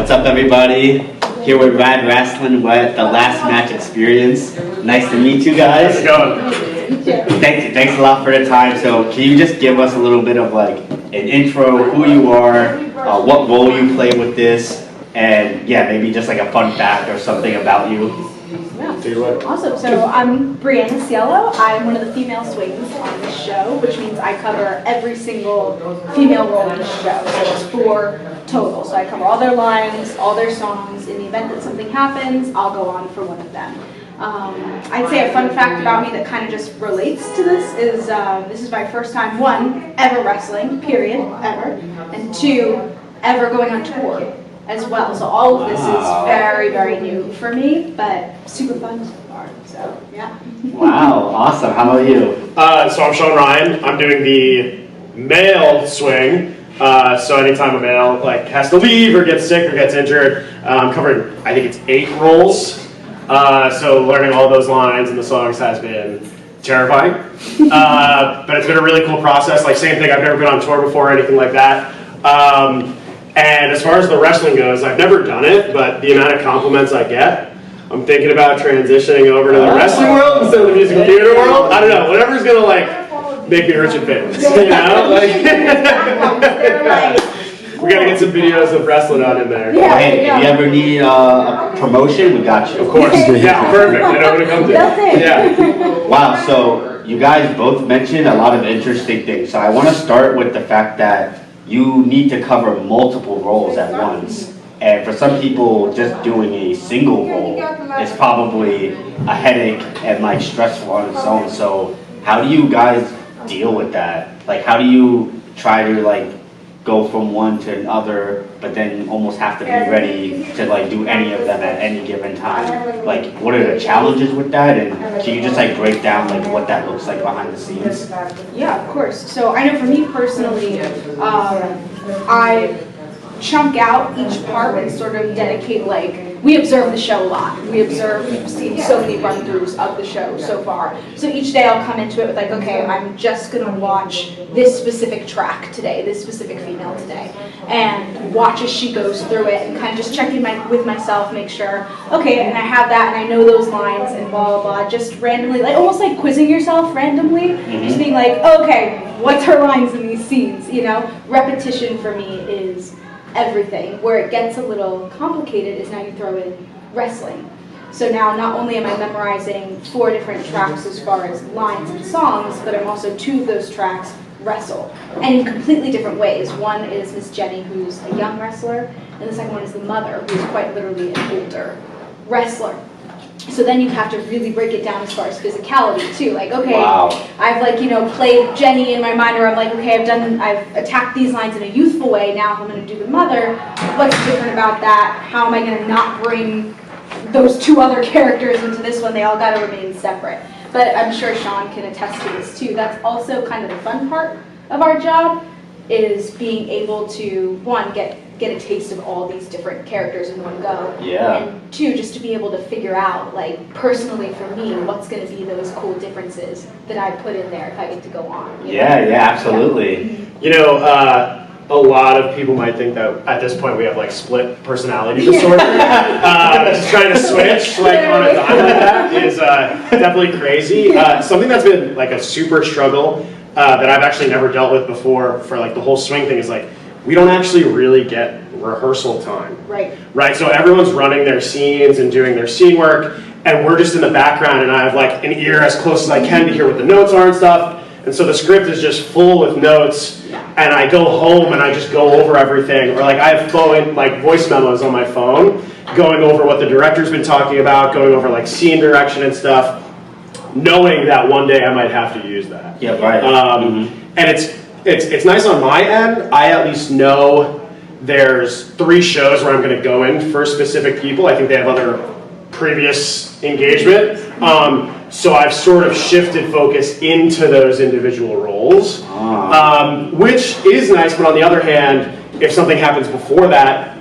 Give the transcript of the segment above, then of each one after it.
What's up, everybody? Here with Rad Wrestling. We're at the last match experience. Nice to meet you guys. How's it going? Thanks a lot for the time. So can you just give us a little bit of like an intro, who you are, what role you play with this, and yeah, maybe just like a fun fact or something about you. Yeah. Awesome. So I'm Brianna Cielo. I'm one of the female swings on this show, which means I cover every single female role in the show. So it's 4 total. So I cover all their lines, all their songs. In the event that something happens, I'll go on for one of them. I'd say a fun fact about me that kind of just relates to this is my first time, 1, ever wrestling, period, ever, and 2, ever going on tour as well. So all of this is very, very new for me, but super fun so far. So yeah. Wow, awesome. How about you? So I'm Sean Ryan. I'm doing the male swing. So anytime a male has to leave or gets sick or gets injured, I'm covering, I think it's 8 roles. So learning all those lines and the songs has been terrifying. But it's been a really cool process. Same thing, I've never been on tour before or anything like that. And as far as the wrestling goes, I've never done it, but the amount of compliments I get, I'm thinking about transitioning over to the wrestling world instead of the musical theater world. I don't know, whatever's gonna make me rich and famous, you know? We gotta get some videos of wrestling on in there. Yeah, Hey, if you ever need a promotion, we got you. Of course. Yeah, perfect. I know who to come to. Yeah. Wow, so you guys both mentioned a lot of interesting things. So I want to start with the fact that you need to cover multiple roles at once. And for some people, just doing a single role is probably a headache and stressful on its own. So how do you guys deal with that? How do you try to go from one to another, but then almost have to be ready to do any of them at any given time? What are the challenges with that? And can you just break down what that looks like behind the scenes? Yeah, of course. So I know for me personally, I chunk out each part and sort of dedicate, we observe the show a lot. We've seen so many run-throughs of the show so far. So each day I'll come into it with okay, I'm just gonna watch this specific track today, this specific female today, and watch as she goes through it and kind of just check in with myself, make sure, okay, and I have that and I know those lines and blah, blah, blah, just randomly, almost quizzing yourself randomly, just being okay, what's her lines in these scenes, Repetition for me is everything. Where it gets a little complicated is now you throw in wrestling. So now not only am I memorizing 4 different tracks as far as lines and songs, but I'm also 2 of those tracks wrestle. And in completely different ways. One is Miss Jenny, who's a young wrestler, and the second one is the mother, who's quite literally an older wrestler. So then you have to really break it down as far as physicality too. Okay, wow. I've played Jenny in my mind, where I'm okay, I've attacked these lines in a youthful way. Now if I'm going to do the mother, what's different about that? How am I going to not bring those 2 other characters into this one? They all got to remain separate. But I'm sure Sean can attest to this too. That's also kind of the fun part of our job, is being able to, 1, get a taste of all these different characters in one go. Yeah. And 2, just to be able to figure out, personally for me, what's going to be those cool differences that I put in there if I get to go on. Yeah, absolutely. Yeah. A lot of people might think that at this point we have split personality disorder. Just trying to switch on a dime like that is definitely crazy. Something that's been a super struggle that I've actually never dealt with before for the whole swing thing is we don't actually really get rehearsal time. Right. So everyone's running their scenes and doing their scene work, and we're just in the background, and I have an ear as close as I can to hear what the notes are and stuff. And so the script is just full with notes, and I go home and I just go over everything. Or I have voice memos on my phone, going over what the director's been talking about, going over scene direction and stuff, knowing that one day I might have to use that. Yeah, right. And it's nice on my end. I at least know there's 3 shows where I'm going to go in for specific people. I think they have other previous engagement. So I've sort of shifted focus into those individual roles, which is nice. But on the other hand, if something happens before that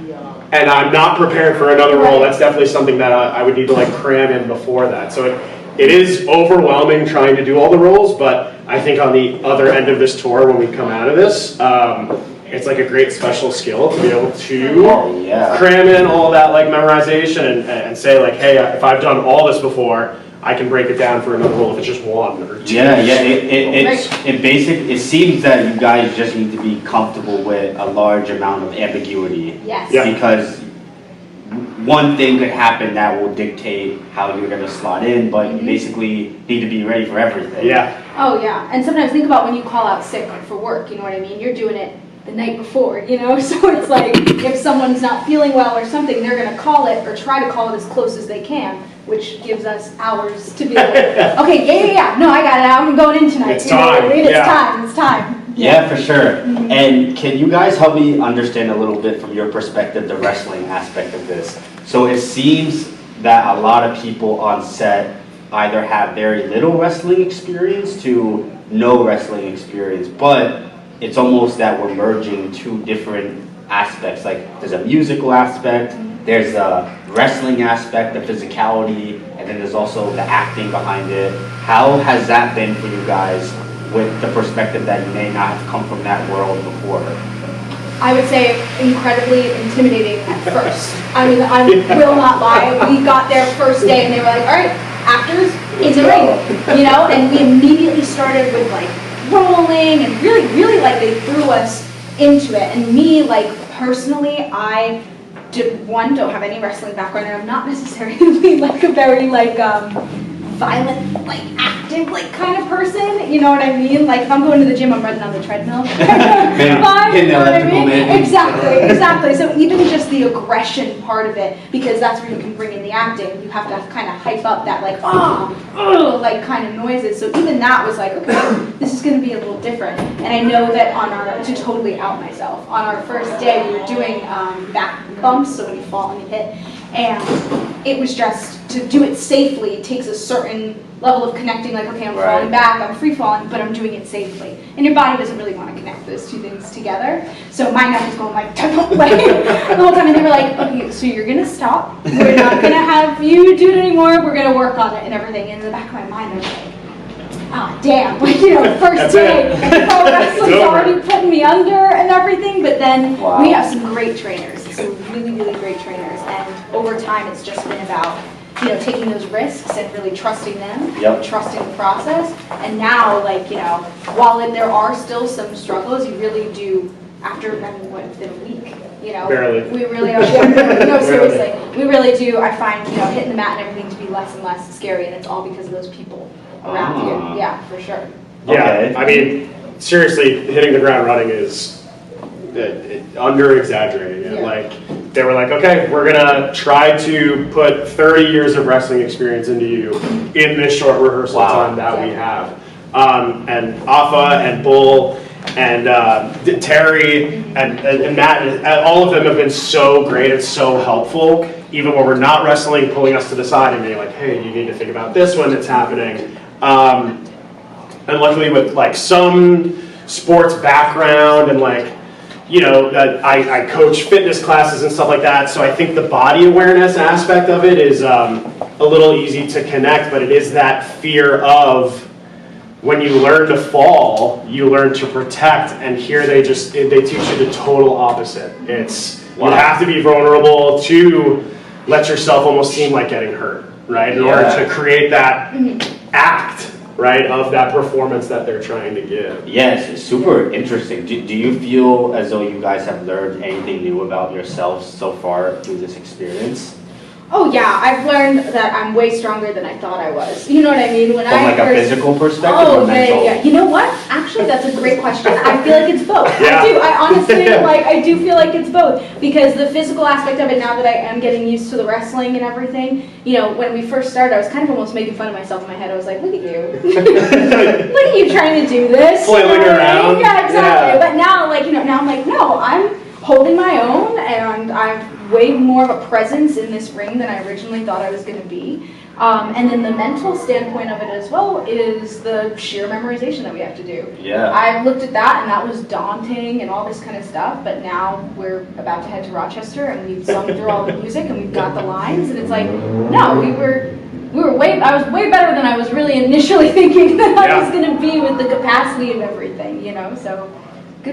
and I'm not prepared for another role, that's definitely something that I would need to cram in before that. So it is overwhelming trying to do all the roles, but I think on the other end of this tour, when we come out of this, it's like a great special skill to be able to Oh, yeah. cram in all that like memorization and say like, hey, if I've done all this before, I can break it down for another role if it's just one or two. Yeah, it seems that you guys just need to be comfortable with a large amount of ambiguity. Yes. Yeah. Because one thing could happen that will dictate how you're gonna slot in, but you basically need to be ready for everything. Yeah. Oh yeah, and sometimes think about when you call out sick for work, you know what I mean? You're doing it the night before, you know? So it's like, if someone's not feeling well or something, they're gonna call it or try to call it as close as they can, which gives us hours to be like, okay, yeah, no, I got it, I'm going in tonight. It's You know what I time, mean? yeah. It's time. Yeah, for sure. And can you guys help me understand a little bit from your perspective the wrestling aspect of this? So it seems that a lot of people on set either have very little wrestling experience to no wrestling experience, but it's almost that we're merging two different aspects. Like there's a musical aspect, there's a wrestling aspect, the physicality, and then there's also the acting behind it. How has that been for you guys with the perspective that you may not have come from that world before? I would say incredibly intimidating at first. I mean, I will not lie. We got there first day and they were like, all right, actors in the ring, you know? And we immediately started with like rolling and really like they threw us into it. And me, like personally, I don't have any wrestling background and I'm not necessarily like a very like violent, like active, like kind of person. You know what I mean? Like if I'm going to the gym, I'm running on the treadmill. Fine, you know what I mean? Exactly. So even just the aggression part of it, because that's where you can bring in the acting. You have to kind of hype up that like like kind of noises. So even that was like, okay, this is going to be a little different. And I know that to totally out myself, on our first day we were doing back bumps, so when you fall and you hit, and it was just to do it safely takes a certain level of connecting, like, okay, I'm falling back, I'm free falling, but I'm doing it safely. And your body doesn't really want to connect those two things together. So my neck was going like the whole time, and they were like, okay, so you're gonna stop. We're not gonna have you do it anymore. We're gonna work on it and everything. And in the back of my mind, I was like, ah, damn, like, you know, first day, pro wrestling's already putting me under and everything. But then we have some great trainers, some really great trainers, and over time, it's just been about, you know, taking those risks and really trusting them, trusting the process. And now, like, you know, while there are still some struggles, you really do, after, I mean, what, it's been a week, you know? Barely. We really are, no, seriously, we really do, I find, you know, hitting the mat and everything to be less and less scary, and it's all because of those people around you. Yeah, for sure. Yeah, I mean, seriously, hitting the ground running is under-exaggerating it. Like, they were like, okay, we're gonna try to put 30 years of wrestling experience into you in this short rehearsal time that we have. And Afa and Bull and Terry and Matt, and all of them have been so great and so helpful, even when we're not wrestling, pulling us to the side and being like, hey, you need to think about this when it's happening. And luckily with like some sports background and like, you know, that I coach fitness classes and stuff like that, so I think the body awareness aspect of it is a little easy to connect, but it is that fear of when you learn to fall, you learn to protect, and here they teach you the total opposite. It's, you have to be vulnerable to let yourself almost seem like getting hurt, right? In order to create that act, right, of that performance that they're trying to give. Yes, it's super interesting. Do you feel as though you guys have learned anything new about yourselves so far through this experience? Oh yeah, I've learned that I'm way stronger than I thought I was. You know what I mean? When From like a physical perspective or mental? Yeah. You know what? Actually, that's a great question. I feel like it's both. Yeah. I do. I honestly, I do feel like it's both. Because the physical aspect of it, now that I am getting used to the wrestling and everything, you know, when we first started, I was kind of almost making fun of myself in my head. I was like, look at you. Look at you trying to do this. Flailing around. Yeah, exactly. Yeah. But now, like, you know, now I'm like, no, I'm holding my own, and I'm way more of a presence in this ring than I originally thought I was going to be. And then the mental standpoint of it as well is the sheer memorization that we have to do. Yeah. I looked at that and that was daunting and all this kind of stuff, but now we're about to head to Rochester and we've sung through all the music and we've got the lines, and it's like, no, I was way better than I was really initially thinking that I was going to be with the capacity of everything, you know, so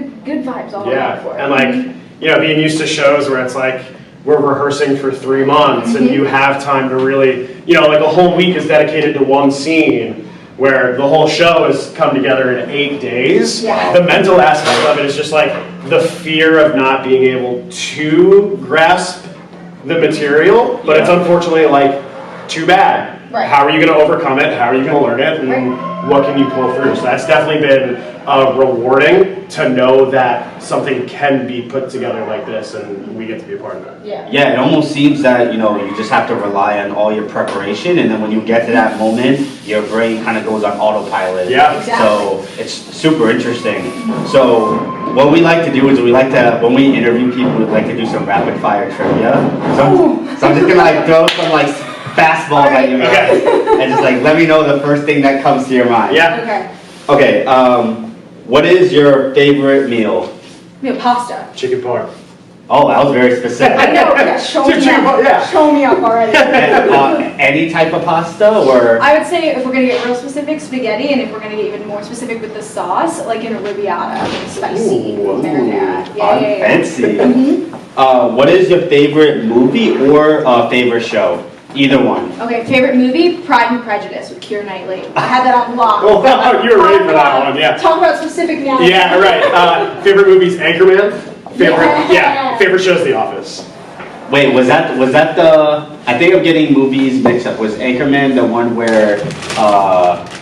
good vibes all Yeah, around for it. and like, you know, being used to shows where it's like, we're rehearsing for 3 months and you have time to really, you know, like a whole week is dedicated to one scene where the whole show has come together in 8 days. Yeah. The mental aspect of it is just like the fear of not being able to grasp the material, but it's unfortunately like too bad. Right. How are you going to overcome it? How are you going to learn it? And what can you pull through? So that's definitely been rewarding to know that something can be put together like this and we get to be a part of it. Yeah. Yeah, it almost seems that, you know, you just have to rely on all your preparation, and then when you get to that moment, your brain kind of goes on autopilot. Yeah. Exactly. So it's super interesting. So what we like to do is we like to, when we interview people, we like to do some rapid fire trivia. So I'm just gonna like throw some like fastballs at you guys, and just like let me know the first thing that comes to your mind. Yeah. Okay. Okay. What is your favorite meal? We have pasta. Chicken parm. Oh, that was very specific. I know. Yeah, show me up. Yeah. Show me up already. And, any type of pasta, or? I would say if we're gonna get real specific, spaghetti, and if we're gonna get even more specific with the sauce, like in a arrabbiata, spicy Ooh. marinara. Fancy. Mm-hmm. What is your favorite movie or favorite show? Either one. Okay, favorite movie, Pride and Prejudice with Keira Knightley. I had that on lock. Oh, wow, you were ready for that one, yeah. Talk about specific now. Yeah, right. Favorite movie's Anchorman. Favorite, Yeah. favorite show's The Office. Wait, was that the? I think I'm getting movies mixed up. Was Anchorman the one where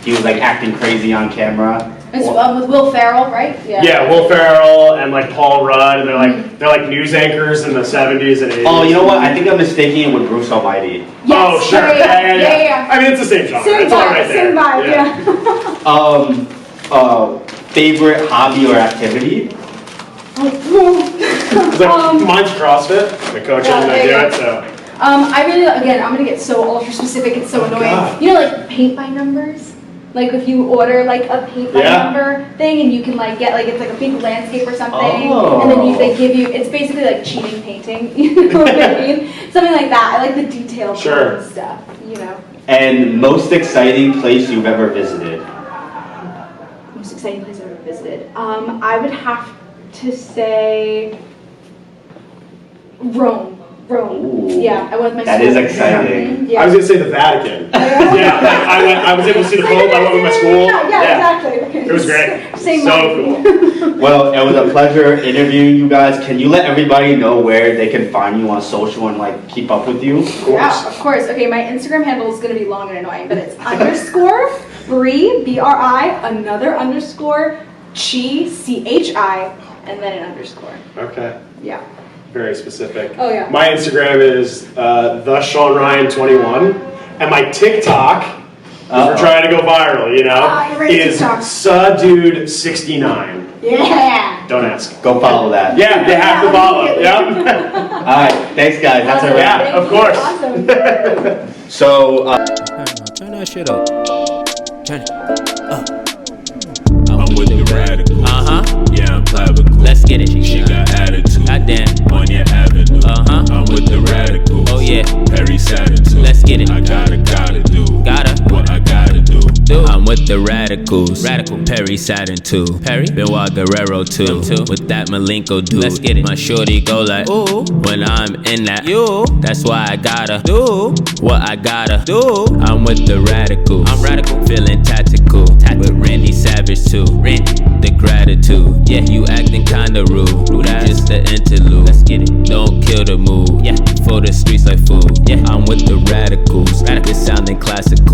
he was like acting crazy on camera? It's with Will Ferrell, right? Yeah, Will Ferrell and like Paul Rudd, and they're like news anchors in the 70s and 80s. Oh, you know what? I think I'm mistaking it with Bruce Almighty. Yes, Oh, sure. Yeah. I mean, it's the same genre. Same It's all vibe, right there. same vibe, yeah. Favorite hobby or activity? It's like, mine's CrossFit. My coach Yeah, and I there do you it, go. so. I really, again, I'm gonna get so ultra specific, it's so annoying. God. You know, like paint by numbers? Like if you order like a paint by number thing and you can like get like, it's like a big landscape or something. And then they give you, it's basically like cheating painting, you know what I mean? Something like that. I like the detailed stuff, you know? And most exciting place you've ever visited? Most exciting place I've ever visited. I would have to say Rome. Ooh, Yeah, I went with my that school. is exciting. Yeah. I was gonna say the Vatican. Yeah, like, I was able to see the Pope. I went with my school. Yeah, exactly. It was great. Same So vibe. cool. Well, it was a pleasure interviewing you guys. Can you let everybody know where they can find you on social and like keep up with you? Yeah, of course. Okay, my Instagram handle is going to be long and annoying, but it's underscore Bri, B-R-I, another underscore, Chi, C-H-I, and then an underscore. Okay. Yeah. Very specific. Oh, yeah. My Instagram is the Sean Ryan 21, and my TikTok, if we're trying to go viral, you know, you're right, is TikTok. Sadude69. Yeah. Don't ask. Go follow that. Yeah, they have to follow. immediately. Yep. All right, thanks guys. That's a wrap. Yeah, of course. Awesome. So. Turn that shit up. Turn it up. I'm with the radical. Yeah, I'm clavicle. Let's get it. She got attitude. Goddamn. On your avenue. I'm with the radicals. Oh yeah. Perry Saturn too. Let's get it. I gotta do. What I gotta do. I'm with the radicals. Radical. Perry Saturn 2. Perry. Benoit Guerrero 2. With that Malenko dude. Let's get it. My shorty go like, ooh. When I'm in that, you. That's why I gotta do what I gotta do. I'm with the radicals. I'm radical. Feeling tactical. With Randy Savage too. Randy. The gratitude. Yeah, you acting kinda rude. Just the interlude. Let's get it. Don't kill the mood. Yeah. For the streets like food. Yeah. I'm with the radicals. It's sounding classical.